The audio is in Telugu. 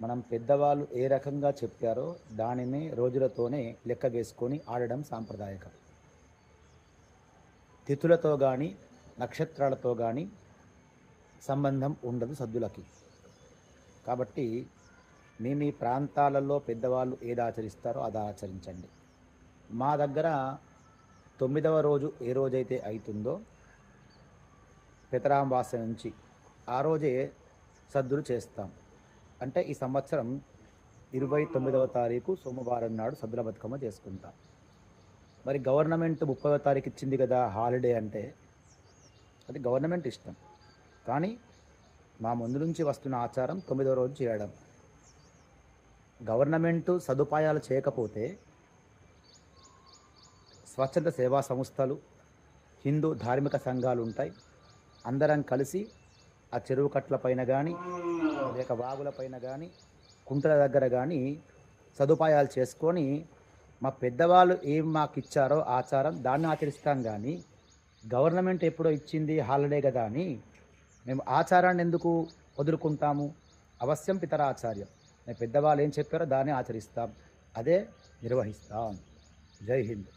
మనం పెద్దవాళ్ళు ఏ రకంగా చెప్పారో దానిని రోజులతోనే లెక్క వేసుకొని ఆడడం సాంప్రదాయకం. తిథులతో కానీ నక్షత్రాలతో కానీ సంబంధం ఉండదు సద్దులకి. కాబట్టి మీ మీ ప్రాంతాలలో పెద్దవాళ్ళు ఏది ఆచరిస్తారో అది ఆచరించండి. మా దగ్గర 9వ రోజు ఏ రోజైతే అవుతుందో పెతరాంవాస నుంచి ఆ రోజే సద్దులు చేస్తాం. అంటే ఈ సంవత్సరం 29వ తారీఖు సోమవారం నాడు సద్దుల బతుకమ్మ చేసుకుంటాం. మరి గవర్నమెంట్ 30వ తారీఖు ఇచ్చింది కదా హాలిడే అంటే, అది గవర్నమెంట్ ఇష్టం. కానీ మా ముందు నుంచి వస్తున్న ఆచారం 9వ రోజు చేయడం. గవర్నమెంటు సదుపాయాలు చేయకపోతే స్వచ్ఛంద సేవా సంస్థలు, హిందూ ధార్మిక సంఘాలు ఉంటాయి. అందరం కలిసి ఆ చెరువు కట్లపైన కానీ లేక వాగులపైన కానీ కుంటల దగ్గర కానీ సదుపాయాలు చేసుకొని మా పెద్దవాళ్ళు ఏం మాకు ఇచ్చారో ఆచారం దాన్ని ఆచరిస్తాం. కానీ గవర్నమెంట్ ఎప్పుడో ఇచ్చింది హాలిడే కదా అని మేము ఆచారాన్ని ఎందుకు వదులుకుంటాము? అవశ్యం పితరాచార్యం. మేము పెద్దవాళ్ళు ఏం చెప్పారో దాన్ని ఆచరిస్తాం, అదే నిర్వహిస్తాం. జై హింద్.